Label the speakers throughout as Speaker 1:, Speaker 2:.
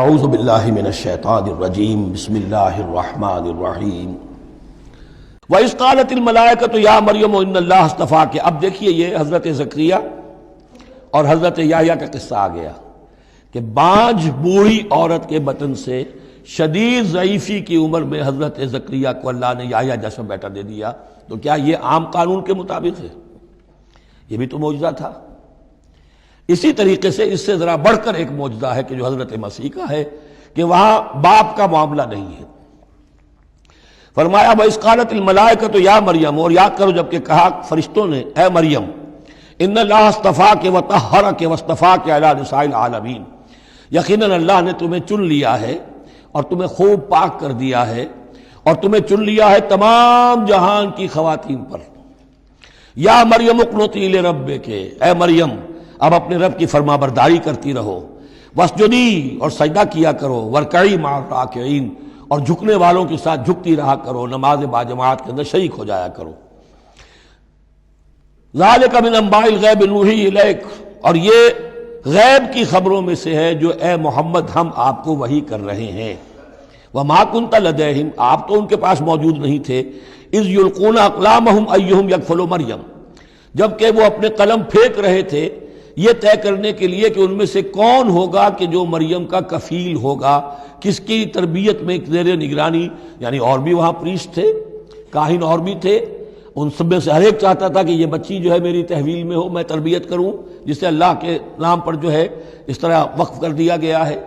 Speaker 1: اعوذ باللہ من الشیطان الرجیم بسم اللہ الرحمن الرحیم وَإِذْ قَالَتِ الْمَلَائِكَةُ يَا مَرْيَمُ إِنَّ اللَّهَ اصْطَفَاكِ۔ اب دیکھیے یہ حضرت زکریا اور حضرت یحییٰ کا قصہ آ گیا کہ بانجھ بوڑھی عورت کے بطن سے شدید ضعیفی کی عمر میں حضرت زکریا کو اللہ نے یحییٰ جیسا بیٹا دے دیا، تو کیا یہ عام قانون کے مطابق ہے؟ یہ بھی تو معجزہ تھا۔ اسی طریقے سے اس سے ذرا بڑھ کر ایک معجزہ ہے کہ جو حضرت مسیح کا ہے کہ وہاں باپ کا معاملہ نہیں ہے۔ فرمایا وَإِذْ قَالَتِ الْمَلَائِكَةُ يَا مَرْيَمُ، اور یاد کرو جب کہ کہا فرشتوں نے اے مریم، إِنَّ اللَّهَ اصْطَفَاكِ وَطَهَّرَكِ وَاصْطَفَاكِ عَلَى نِسَاءِ الْعَالَمِينَ، یقیناً اللہ نے تمہیں چن لیا ہے اور تمہیں خوب پاک کر دیا ہے اور تمہیں چن لیا ہے تمام جہان کی خواتین پر۔ یا مریم اقنتی لربک، اے مریم اب اپنے رب کی فرما برداری کرتی رہو، واسجدی اور سجدہ کیا کرو، ورکعی مع الراکعین اور جھکنے والوں کے ساتھ جھکتی رہا کرو، نماز باجماعت کے اندر شریک ہو جایا کرو۔ ذالک من انباء الغیب نوحی الیک، اور یہ غیب کی خبروں میں سے ہے جو اے محمد ہم آپ کو وحی کر رہے ہیں۔ وما کنت لدیہم، آپ تو ان کے پاس موجود نہیں تھے، اذ یلقون اقلامہم ایہم یکفل مریم، جبکہ وہ اپنے قلم پھینک رہے تھے یہ طے کرنے کے لیے کہ ان میں سے کون ہوگا کہ جو مریم کا کفیل ہوگا، کس کی تربیت میں زیر نگرانی، یعنی اور بھی وہاں پریسٹ تھے، کاہن اور بھی تھے، ان سب میں سے ہر ایک چاہتا تھا کہ یہ بچی جو ہے میری تحویل میں ہو، میں تربیت کروں، جسے اللہ کے نام پر جو ہے اس طرح وقف کر دیا گیا ہے۔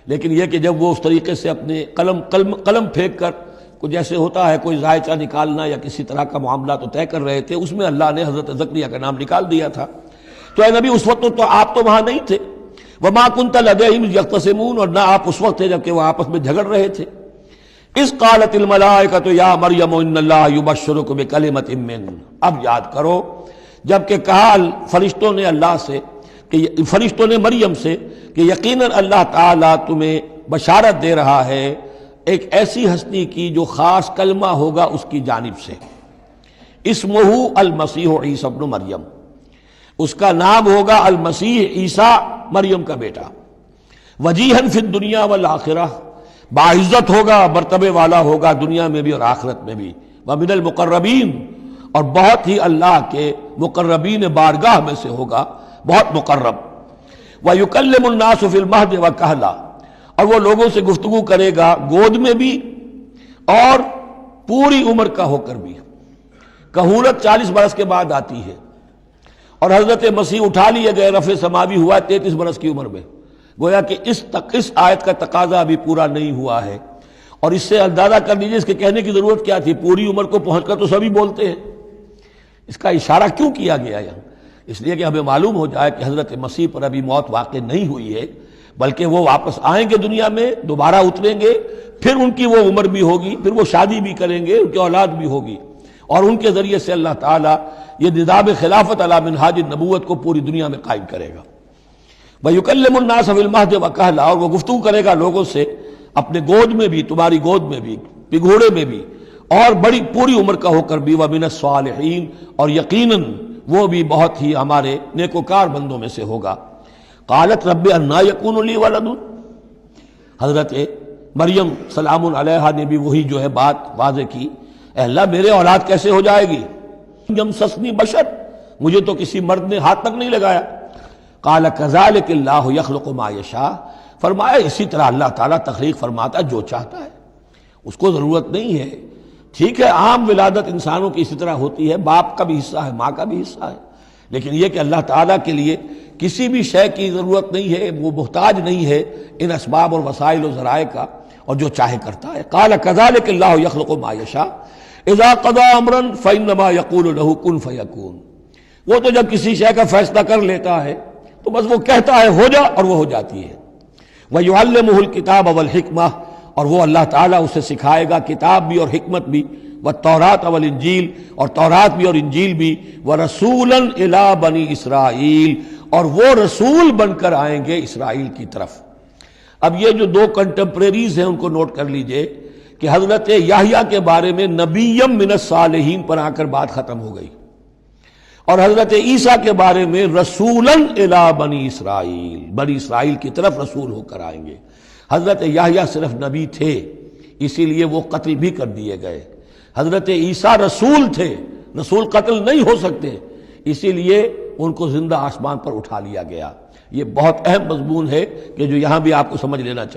Speaker 1: لیکن یہ کہ جب وہ اس طریقے سے اپنے قلم پھینک کر کچھ جیسے ہوتا ہے کوئی ذائچہ نکالنا یا کسی طرح کا معاملہ تو طے کر رہے تھے، اس میں اللہ نے حضرت زکریا کا نام نکال دیا تھا۔ تو اے نبی اس وقت تو آپ تو وہاں نہیں تھے، وما کنت لدیہم یختصمون، اور نہ آپ اس وقت تھے جبکہ وہ آپس میں جھگڑ رہے تھے۔ اذ قالت الملائکۃ یا مریم ان اللہ یبشرک بکلمۃ منہ، اب یاد کرو جب کہ کہا فرشتوں نے اللہ سے کہ فرشتوں نے مریم سے کہ یقیناً اللہ تعالیٰ تمہیں بشارت دے رہا ہے ایک ایسی ہستی کی جو خاص کلمہ ہوگا اس کی جانب سے، اسمہ المسیح عیسی ابن مریم، اس کا نام ہوگا المسیح عیسیٰ مریم کا بیٹا، وجیہاً فی الدنیا والآخرہ، باعزت ہوگا، مرتبے والا ہوگا دنیا میں بھی اور آخرت میں بھی، ومن المقربین، اور بہت ہی اللہ کے مقربین بارگاہ میں سے ہوگا، بہت مقرب، وَيُكَلِّمُ النَّاسُ فِي الْمَهْدِ وَكَهْلًا، اور وہ لوگوں سے گفتگو کرے گا گود میں بھی اور پوری عمر کا ہو کر بھی۔ کہولت 40 برس کے بعد آتی ہے، اور حضرت مسیح اٹھا لیے گئے، رفع سماوی ہوا 33 برس کی عمر میں، گویا کہ اس آیت کا تقاضا ابھی پورا نہیں ہوا ہے۔ اور اس سے اندازہ کر لیجیے اس کے کہنے کی ضرورت کیا تھی، پوری عمر کو پہنچ کر تو سبھی بولتے ہیں، اس کا اشارہ کیوں کیا گیا یہاں؟ اس لیے کہ ہمیں معلوم ہو جائے کہ حضرت مسیح پر ابھی موت واقع نہیں ہوئی ہے، بلکہ وہ واپس آئیں گے دنیا میں، دوبارہ اتریں گے، پھر ان کی وہ عمر بھی ہوگی، پھر وہ شادی بھی کریں گے، ان کی اولاد بھی ہوگی، اور ان کے ذریعے سے اللہ تعالیٰ یہ نظام خلافت علی منہاج النبوت کو پوری دنیا میں قائم کرے گا۔ وَيُكَلِّمُ النَّاسَ فِي الْمَهْدِ وَكَهْلًا، اور وہ گفتگو کرے گا لوگوں سے اپنے گود میں بھی، تمہاری گود میں بھی، پگھوڑے میں بھی، اور بڑی پوری عمر کا ہو کر بھی، وَمِنَ الصَّالِحِينَ، اور یقیناً وہ بھی بہت ہی ہمارے نیکوکار بندوں میں سے ہوگا۔ قالت رب انا یکون لی ولد، حضرت مریم سلام علیہا نے بھی وہی جو ہے بات واضح کی، اے اللہ میرے اولاد کیسے ہو جائے گی؟ یمسسنی بشر، مجھے تو کسی مرد نے ہاتھ تک نہیں لگایا۔ قال کذالک اللہ یخلق ما یشاء، فرمایا اسی طرح اللہ تعالیٰ تخلیق فرماتا جو چاہتا ہے، اس کو ضرورت نہیں ہے۔ ٹھیک ہے عام ولادت انسانوں کی اسی طرح ہوتی ہے، باپ کا بھی حصہ ہے، ماں کا بھی حصہ ہے، لیکن یہ کہ اللہ تعالیٰ کے لیے کسی بھی شے کی ضرورت نہیں ہے، وہ محتاج نہیں ہے ان اسباب اور وسائل و ذرائع کا، اور جو چاہے کرتا ہے۔ قال کذالک اللہ یخلق ما یشاء اذا قضى امرا فانما يقول له كن فيكون، وہ تو جب کسی شے کا فیصلہ کر لیتا ہے تو بس وہ کہتا ہے ہو جا اور وہ ہو جاتی ہے۔ وَيُعَلِّمُهُ الْكِتَابَ وَالْحِكْمَةَ، اور وہ اللہ تعالیٰ اسے سکھائے گا کتاب بھی اور حکمت بھی، وَالتَّوْرَاةَ وَالْإِنْجِيلَ، اور تورات بھی اور انجیل بھی، وَرَسُولًا إِلَىٰ بَنِي إِسْرَائِيلَ، اور وہ رسول بن کر آئیں گے اسرائیل کی طرف۔ اب یہ جو دو کنٹمپریریز ہیں ان کو نوٹ کر لیجئے کہ حضرت یحییٰ کے بارے میں نبیم من الصالحین پر آ کر بات ختم ہو گئی، اور حضرت عیسیٰ کے بارے میں رسولاً الی بنی اسرائیل، بنی اسرائیل کی طرف رسول ہو کر آئیں گے۔ حضرت یحییٰ صرف نبی تھے، اسی لیے وہ قتل بھی کر دیے گئے۔ حضرت عیسیٰ رسول تھے، رسول قتل نہیں ہو سکتے، اسی لیے ان کو زندہ آسمان پر اٹھا لیا گیا۔ یہ بہت اہم مضمون ہے کہ جو یہاں بھی آپ کو سمجھ لینا چاہیے۔